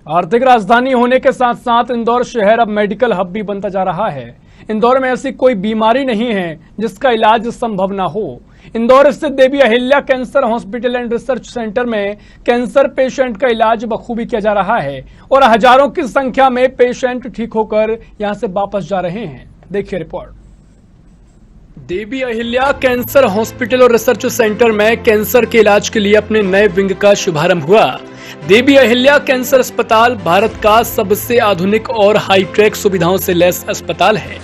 आर्थिक राजधानी होने के साथ साथ इंदौर शहर अब मेडिकल हब भी बनता जा रहा है। इंदौर में ऐसी कोई बीमारी नहीं है जिसका इलाज संभव ना हो। इंदौर स्थित Devi Ahilya cancer hospital and research centre में कैंसर पेशेंट का इलाज बखूबी किया जा रहा है और हजारों की संख्या में पेशेंट ठीक होकर यहां से वापस जा रहे हैं। देखिए रिपोर्ट। देवी अहिल्या कैंसर हॉस्पिटल और रिसर्च सेंटर में कैंसर के इलाज के लिए अपने नए विंग का शुभारंभ हुआ। देवी अहिल्या कैंसर अस्पताल भारत का सबसे आधुनिक और हाईटेक सुविधाओं से लैस अस्पताल है।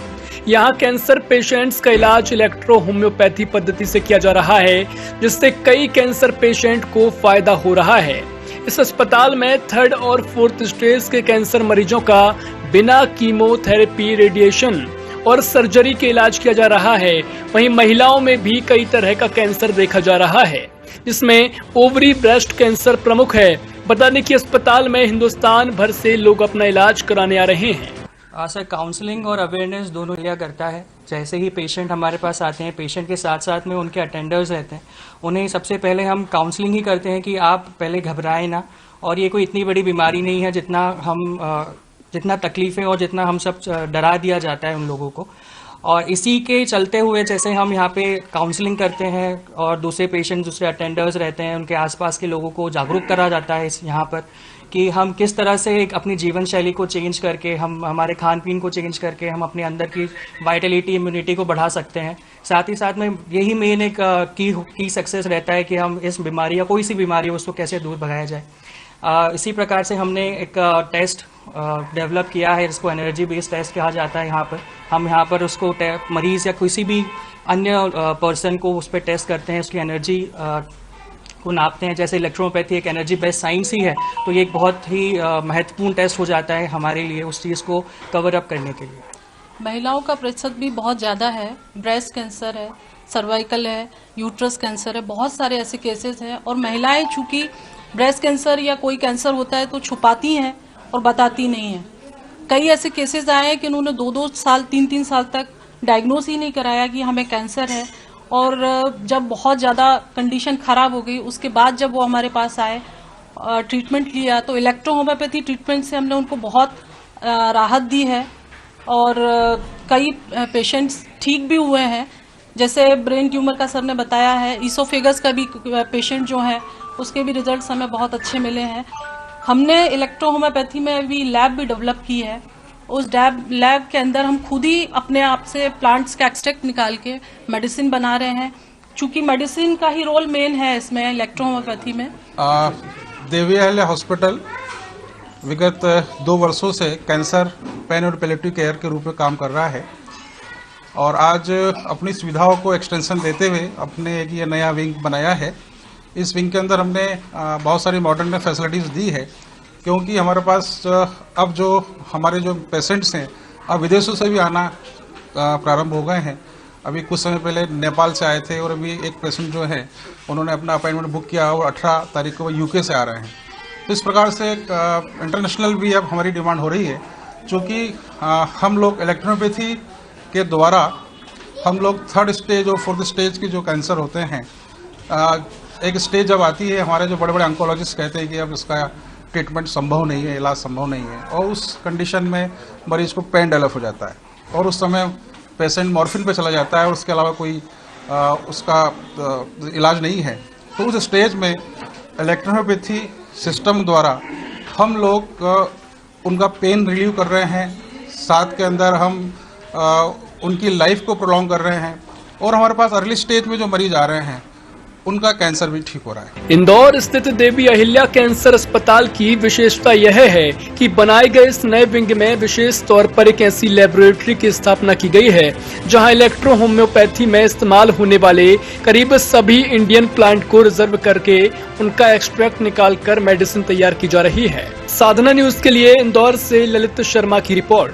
यहाँ कैंसर पेशेंट्स का इलाज इलेक्ट्रो होम्योपैथी पद्धति से किया जा रहा है, जिससे कई कैंसर पेशेंट को फायदा हो रहा है। इस अस्पताल में 3rd और 4th स्टेज के कैंसर मरीजों का बिना कीमोथेरेपी, रेडिएशन और सर्जरी के इलाज किया जा रहा है। वहीं महिलाओं में भी कई तरह का कैंसर देखा जा रहा है, जिसमें ओवरी, ब्रेस्ट कैंसर प्रमुख है। बता दें कि अस्पताल में हिंदुस्तान भर से लोग अपना इलाज कराने आ रहे हैं। सर, काउंसलिंग और अवेयरनेस दोनों लिया करता है। जैसे ही पेशेंट हमारे पास आते हैं, पेशेंट के साथ साथ में उनके अटेंडर्स रहते हैं। उन्हें सबसे पहले हम काउंसलिंग ही करते हैं कि आप पहले घबराएं ना, और ये कोई इतनी बड़ी बीमारी नहीं है जितना तकलीफें और जितना हम सब डरा दिया जाता है उन लोगों को। और इसी के चलते हुए जैसे हम यहाँ पे काउंसलिंग करते हैं और दूसरे पेशेंट, दूसरे अटेंडर्स रहते हैं, उनके आसपास के लोगों को जागरूक करा जाता है यहाँ पर कि हम किस तरह से अपनी जीवन शैली को चेंज करके, हम हमारे खान पीन को चेंज करके हम अपने अंदर की वाइटलिटी, इम्यूनिटी को बढ़ा सकते हैं। साथ ही साथ में यही मेन एक की सक्सेस रहता है कि हम इस बीमारी या कोई सी बीमारी हो उसको कैसे दूर भगाया जाए। इसी प्रकार से हमने एक टेस्ट डेवलप किया है, जिसको एनर्जी बेस्ड टेस्ट कहा जाता है। यहाँ पर हम पर उसको मरीज़ या किसी भी अन्य पर्सन को उस पर टेस्ट करते हैं, उसकी एनर्जी को नापते हैं। जैसे इलेक्ट्रोपैथी एक एनर्जी बेस्ड साइंस ही है, तो ये एक बहुत ही महत्वपूर्ण टेस्ट हो जाता है हमारे लिए उस चीज़ को कवर अप करने के लिए। महिलाओं का प्रतिशत भी बहुत ज़्यादा है। ब्रेस्ट कैंसर है, सर्वाइकल है, यूट्रस कैंसर है, बहुत सारे ऐसे केसेस हैं। और महिलाएं चूँकि ब्रेस्ट कैंसर या कोई कैंसर होता है तो छुपाती हैं और बताती नहीं हैं। कई ऐसे केसेस आए हैं कि उन्होंने 2-2 साल, 3-3 साल तक डायग्नोस ही नहीं कराया कि हमें कैंसर है। और जब बहुत ज़्यादा कंडीशन ख़राब हो गई, उसके बाद जब वो हमारे पास आए, ट्रीटमेंट लिया, तो इलेक्ट्रो होम्योपैथी ट्रीटमेंट से हमने उनको बहुत राहत दी है। और कई पेशेंट्स ठीक भी हुए हैं। जैसे ब्रेन ट्यूमर का सर ने बताया है, ईसोफेगस का भी पेशेंट जो है उसके भी रिजल्ट्स हमें बहुत अच्छे मिले हैं। हमने इलेक्ट्रो होम्योपैथी में भी लैब भी डेवलप की है। उस लैब के अंदर हम खुद ही अपने आप से प्लांट्स का एक्सट्रैक्ट निकाल के मेडिसिन बना रहे हैं, क्योंकि मेडिसिन का ही रोल मेन है इसमें इलेक्ट्रो होम्योपैथी में। देवी अहिल्या हॉस्पिटल विगत 2 वर्षों से कैंसर पेन और पैलिएटिव केयर के रूप में काम कर रहा है, और आज अपनी सुविधाओं को एक्सटेंशन देते हुए अपने एक ये नया विंग बनाया है। इस विंग के अंदर हमने बहुत सारी मॉडर्न फैसिलिटीज़ दी है, क्योंकि हमारे पास अब जो हमारे जो पेशेंट्स हैं अब विदेशों से भी आना प्रारंभ हो गए हैं। अभी कुछ समय पहले नेपाल से आए थे, और अभी एक पेशेंट जो है उन्होंने अपना अपॉइंटमेंट बुक किया और 18 तारीख को वो यूके से आ रहे हैं। तो इस प्रकार से इंटरनेशनल भी अब हमारी डिमांड हो रही है, क्योंकि हम लोग इलेक्ट्रोपैथी के द्वारा हम लोग 3rd स्टेज और 4th स्टेज के जो कैंसर होते हैं, एक स्टेज जब आती है, हमारे जो बड़े बड़े ऑन्कोलॉजिस्ट कहते हैं कि अब इसका ट्रीटमेंट संभव नहीं है, इलाज संभव नहीं है, और उस कंडीशन में मरीज को पेन डेवलप हो जाता है और उस समय पेशेंट मॉर्फिन पे चला जाता है और उसके अलावा कोई उसका इलाज नहीं है। तो उस स्टेज में इलेक्ट्रोपैथी सिस्टम द्वारा हम लोग उनका पेन रिलीव कर रहे हैं, साथ के अंदर हम उनकी लाइफ को प्रोलॉन्ग कर रहे हैं, और हमारे पास अर्ली स्टेज में जो मरीज आ रहे हैं उनका कैंसर भी ठीक हो रहा है। इंदौर स्थित देवी अहिल्या कैंसर अस्पताल की विशेषता यह है कि बनाए गए इस नए विंग में विशेष तौर पर एक ऐसी लेबोरेटरी की स्थापना की गई है जहां इलेक्ट्रो होम्योपैथी में इस्तेमाल होने वाले करीब सभी इंडियन प्लांट को रिजर्व करके उनका एक्सट्रैक्ट निकालकर मेडिसिन तैयार की जा रही है। साधना न्यूज के लिए इंदौर से ललित शर्मा की रिपोर्ट।